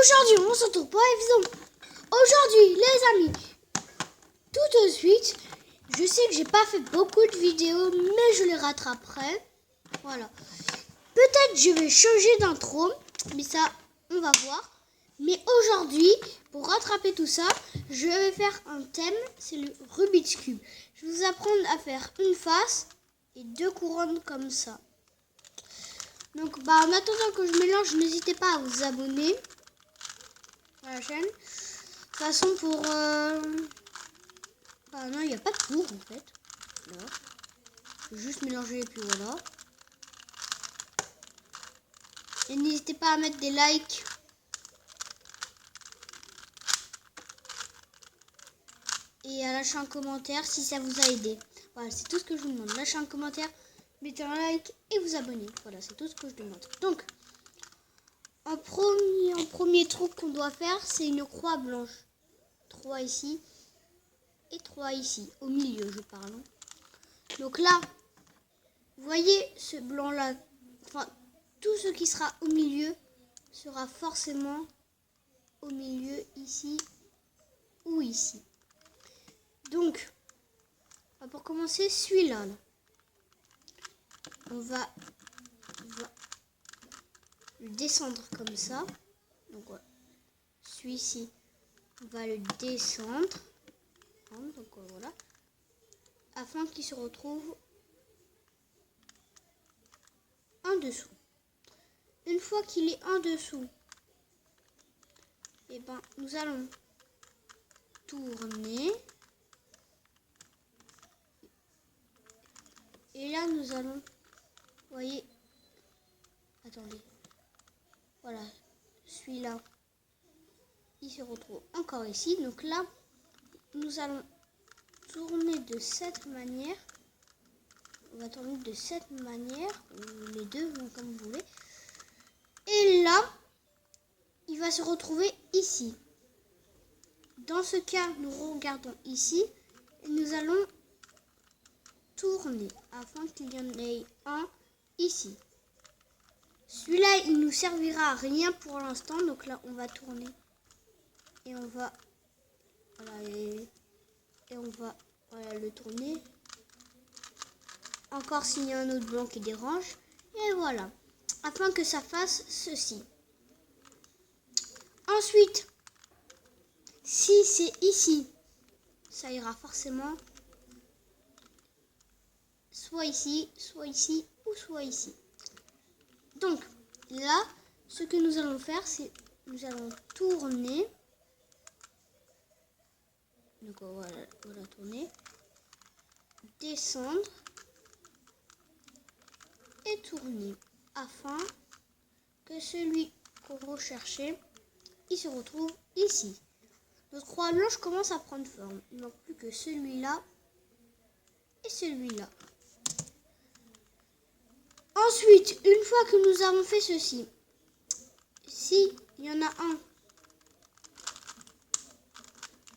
Aujourd'hui, on se retrouve pour une vidéo. Aujourd'hui, les amis, tout de suite, je sais que j'ai pas fait beaucoup de vidéos, mais je les rattraperai. Voilà. Peut-être je vais changer d'intro, mais ça, on va voir. Mais aujourd'hui, pour rattraper tout ça, je vais faire un thème, c'est le Rubik's Cube. Je vais vous apprendre à faire une face et deux couronnes comme ça. Donc, en attendant que je mélange, n'hésitez pas à vous abonner à la chaîne. De toute façon, pour... non, il n'y a pas de cours, en fait. Là. Je vais juste mélanger et puis voilà. Et n'hésitez pas à mettre des likes. Et à lâcher un commentaire si ça vous a aidé. Voilà, c'est tout ce que je vous demande. Lâchez un commentaire, mettez un like et vous abonnez. Voilà, c'est tout ce que je demande. Donc, en premier truc qu'on doit faire, c'est une croix blanche. 3 ici et 3 ici. Au milieu, je parle. Donc là, vous voyez ce blanc-là, enfin, tout ce qui sera au milieu sera forcément au milieu ici ou ici. Donc, pour commencer, celui-là, on va le descendre comme ça. Donc, voilà. Celui-ci, on va le descendre. Donc, voilà. Afin qu'il se retrouve en dessous. Une fois qu'il est en dessous, et nous allons tourner. Et là, nous allons, vous voyez, attendez, voilà, celui-là, il se retrouve encore ici. Donc là, nous allons tourner de cette manière. On va tourner de cette manière, les deux vont comme vous voulez. Et là, il va se retrouver ici. Dans ce cas, nous regardons ici et nous allons tourner afin qu'il y en ait un ici. Celui-là, il nous servira à rien pour l'instant. Donc là, on va tourner et on va on va le tourner. Encore s'il y a un autre blanc qui dérange. Et voilà, afin que ça fasse ceci. Ensuite, si c'est ici, ça ira forcément soit ici ou soit ici. Donc là, ce que nous allons faire, c'est nous allons tourner. Donc voilà tourner, descendre et tourner afin que celui qu'on recherchait, il se retrouve ici. Notre croix blanche commence à prendre forme. Il ne manque plus que celui-là et celui-là. Ensuite, une fois que nous avons fait ceci, si il y en a un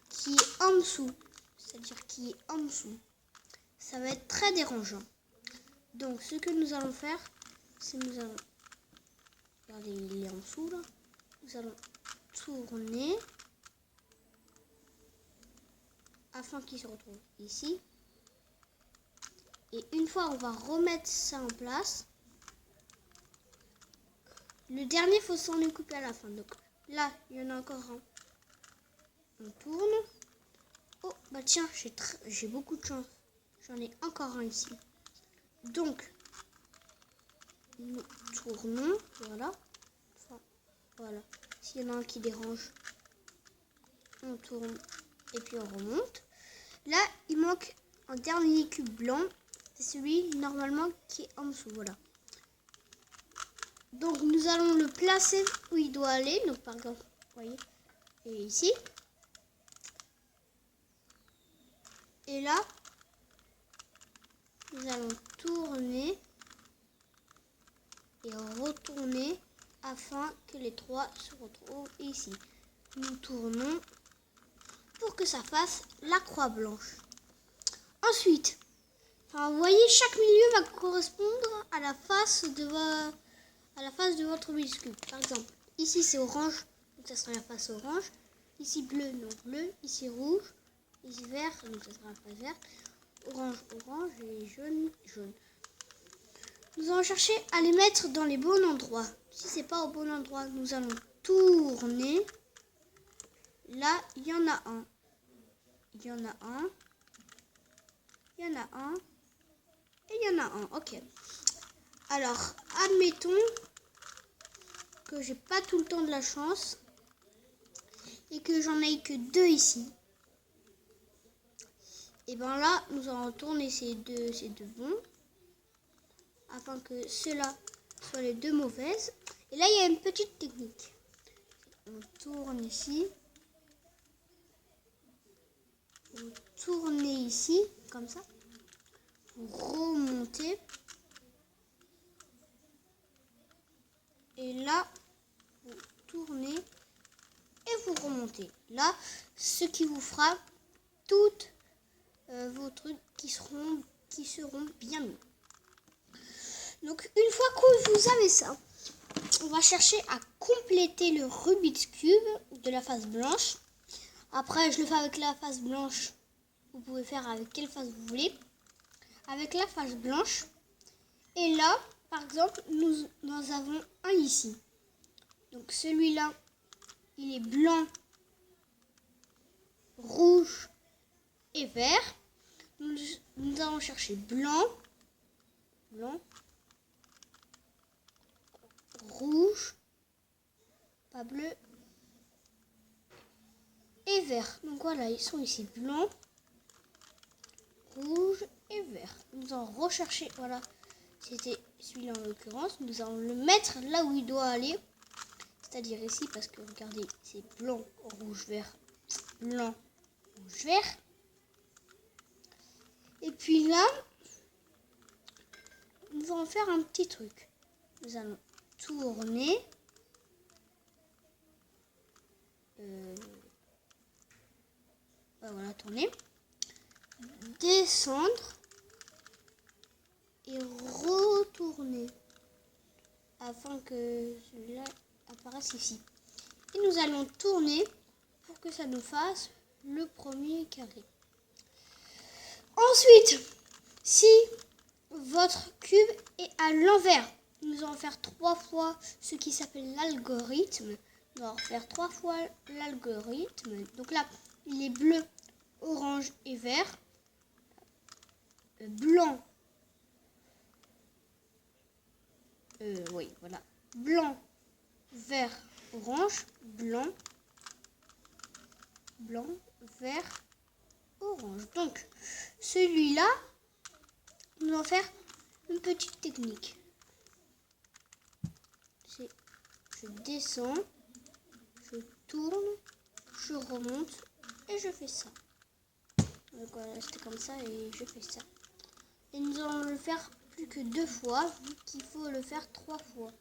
qui est en dessous, c'est-à-dire qui est en dessous, ça va être très dérangeant. Donc, ce que nous allons faire, c'est nous allons, regardez, il est en dessous là, nous allons tourner afin qu'il se retrouve ici. Et une fois, on va remettre ça en place. Le dernier, il faut s'en occuper à la fin. Donc là, il y en a encore un. On tourne. Oh, tiens, j'ai beaucoup de chance. J'en ai encore un ici. Donc, nous tournons. Voilà. Enfin, voilà. S'il y en a un qui dérange, on tourne et puis on remonte. Là, il manque un dernier cube blanc. C'est celui normalement qui est en dessous. Voilà. Donc, nous allons le placer où il doit aller. Donc, par exemple, vous voyez, et ici. Et là, nous allons tourner et retourner afin que les trois se retrouvent ici. Nous tournons pour que ça fasse la croix blanche. Ensuite, vous voyez, chaque milieu va correspondre à la face de votre Rubik's Cube. Par exemple, ici c'est orange, donc ça sera la face orange. Ici bleu, donc bleu. Ici rouge. Ici vert, donc ça sera la face verte. Orange, orange et jaune, jaune. Nous allons chercher à les mettre dans les bons endroits. Si c'est pas au bon endroit, nous allons tourner. Là, il y en a un. Il y en a un. Il y en a un. Et il y en a un. Ok. Alors, admettons que j'ai pas tout le temps de la chance et que j'en ai que 2 ici. Et bien là, nous allons tourner ces deux bons afin que ceux-là soient les 2 mauvaises. Et là, il y a une petite technique. On tourne ici. Vous tournez ici, comme ça. Vous remontez. Et là, vous tournez et vous remontez. Là, ce qui vous fera toutes vos trucs qui seront bien mis. Donc, une fois que vous avez ça, on va chercher à compléter le Rubik's Cube de la face blanche. Après, je le fais avec la face blanche. Vous pouvez faire avec quelle face vous voulez. Avec la face blanche. Et là, par exemple, nous avons un ici. Donc celui-là, il est blanc, rouge et vert. Nous allons chercher blanc, rouge, pas bleu et vert. Donc voilà, ils sont ici blanc, rouge et vert. Nous allons rechercher, voilà, c'était celui-là en l'occurrence. Nous allons le mettre là où il doit aller. C'est-à-dire ici, parce que regardez, c'est blanc, rouge, vert, blanc, rouge, vert. Et puis là, nous allons faire un petit truc. Nous allons tourner. Voilà, tourner. Descendre. Et retourner. Afin que celui-là apparaisse ici. Et nous allons tourner pour que ça nous fasse le premier carré. Ensuite, si votre cube est à l'envers, nous allons faire 3 fois ce qui s'appelle l'algorithme. Nous allons faire 3 fois l'algorithme. Donc là, il est bleu, orange et vert. Blanc. Oui, voilà. Blanc, vert, orange, blanc, vert, orange. Donc, celui-là, nous allons faire une petite technique. Je descends, je tourne, je remonte et je fais ça. Donc voilà, c'était comme ça et je fais ça. Et nous allons le faire plus que 2 fois, vu qu'il faut le faire 3 fois.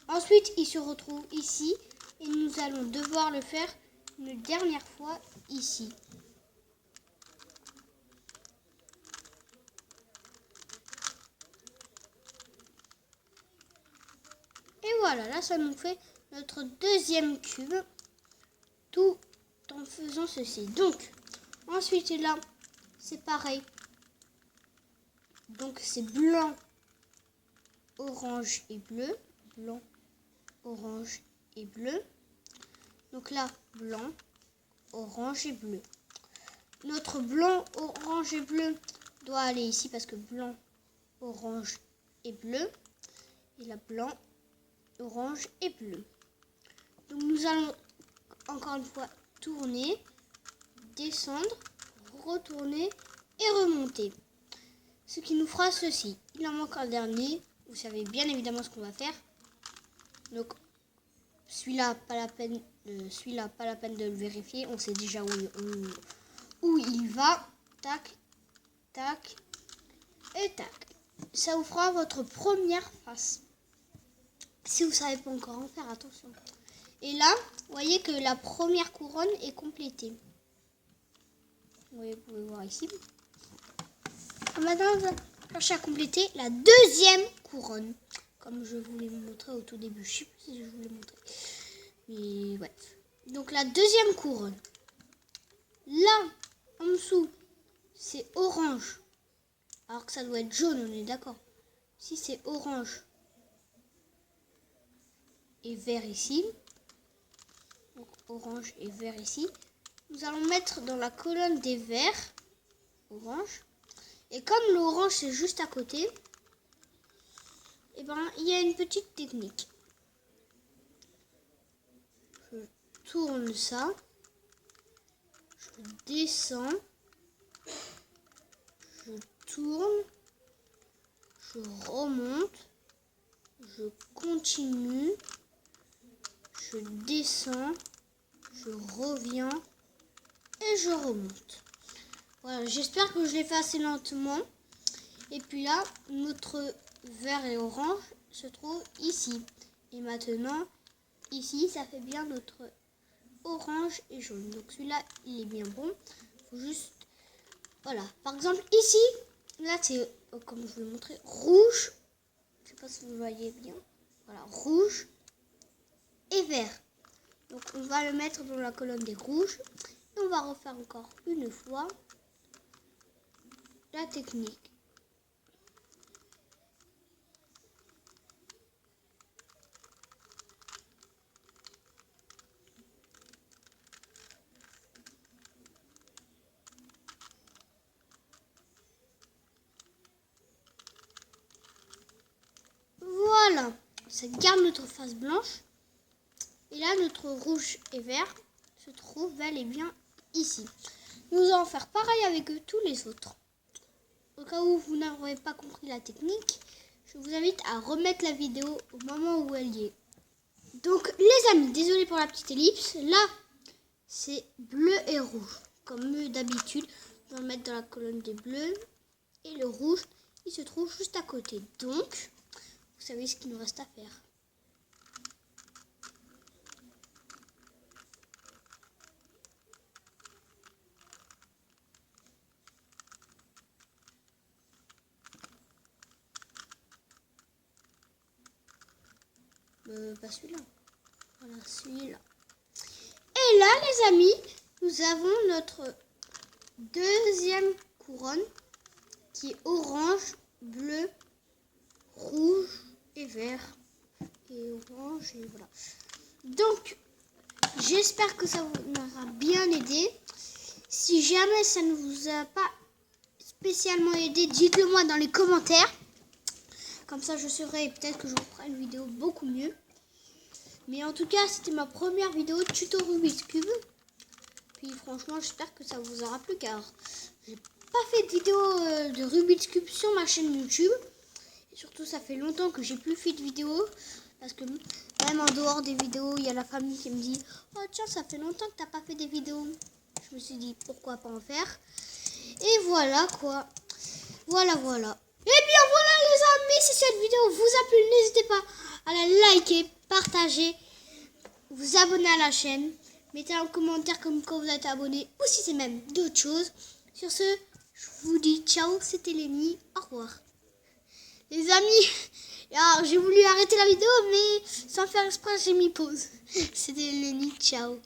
Ensuite, il se retrouve ici et nous allons devoir le faire une dernière fois ici. Et voilà, là ça nous fait notre deuxième cube, tout en faisant ceci. Donc, ensuite là, c'est pareil. Donc c'est blanc, orange et bleu. Blanc, orange et bleu. Donc là, blanc, orange et bleu. Notre blanc, orange et bleu doit aller ici parce que blanc, orange et bleu. Et là, blanc, orange et bleu. Donc nous allons encore une fois tourner, descendre, retourner et remonter. Ce qui nous fera ceci. Il en manque un dernier. Vous savez bien évidemment ce qu'on va faire. Donc celui-là, pas la peine de le vérifier. On sait déjà où il va. Tac, tac et tac. Ça vous fera votre première face. Si vous ne savez pas encore en faire, attention. Et là, vous voyez que la première couronne est complétée. Vous pouvez voir ici. Maintenant, chercher à compléter la deuxième couronne. Comme je vous l'ai montré au tout début. Je sais pas si je vous l'ai montré. Mais ouais. Donc la deuxième couronne. Là, en dessous, c'est orange. Alors que ça doit être jaune, on est d'accord. Si c'est orange et vert ici. Donc orange et vert ici. Nous allons mettre dans la colonne des verts. Orange. Et comme l'orange c'est juste à côté. Et ben il y a une petite technique. Je tourne ça. Je descends. Je tourne. Je remonte. Je continue. Je descends. Je reviens. Et je remonte. Voilà, j'espère que je l'ai fait assez lentement. Et puis là, notre vert et orange se trouve ici. Et maintenant, ici, ça fait bien notre orange et jaune. Donc celui-là, il est bien bon. Faut juste... Voilà. Par exemple, ici, là, c'est, comme je vous l'ai montré, rouge. Je sais pas si vous voyez bien. Voilà, rouge et vert. Donc on va le mettre dans la colonne des rouges. Et on va refaire encore une fois la technique. Voilà, ça garde notre face blanche. Et là, notre rouge et vert se trouve bel et bien ici. Nous allons faire pareil avec tous les autres. Au cas où vous n'aurez pas compris la technique, je vous invite à remettre la vidéo au moment où elle y est. Donc les amis, désolé pour la petite ellipse. Là, c'est bleu et rouge. Comme d'habitude, on va le mettre dans la colonne des bleus. Et le rouge, il se trouve juste à côté. Donc, vous savez ce qu'il nous reste à faire. Pas celui-là. Voilà, celui-là. Et là, les amis, nous avons notre deuxième couronne qui est orange, bleu, rouge et vert. Et orange et voilà. Donc, j'espère que ça vous aura bien aidé. Si jamais ça ne vous a pas spécialement aidé, dites-le moi dans les commentaires. Comme ça, je saurai et peut-être que je vous ferai une vidéo beaucoup mieux. Mais en tout cas, c'était ma première vidéo tuto Rubik's Cube. Puis franchement, j'espère que ça vous aura plu car j'ai pas fait de vidéo de Rubik's Cube sur ma chaîne YouTube. Et surtout, ça fait longtemps que j'ai plus fait de vidéo. Parce que même en dehors des vidéos, il y a la famille qui me dit « Oh tiens, ça fait longtemps que t'as pas fait des vidéos. » Je me suis dit « Pourquoi pas en faire ?» Et voilà quoi. Voilà. Et bien voilà les amis, si cette vidéo vous a plu, n'hésitez pas à la liker, partager, vous abonner à la chaîne. Mettez un commentaire comme quand vous êtes abonné ou si c'est même d'autres choses. Sur ce, je vous dis ciao, c'était Lénie, au revoir. Les amis, alors j'ai voulu arrêter la vidéo mais sans faire exprès j'ai mis pause. C'était Lénie, ciao.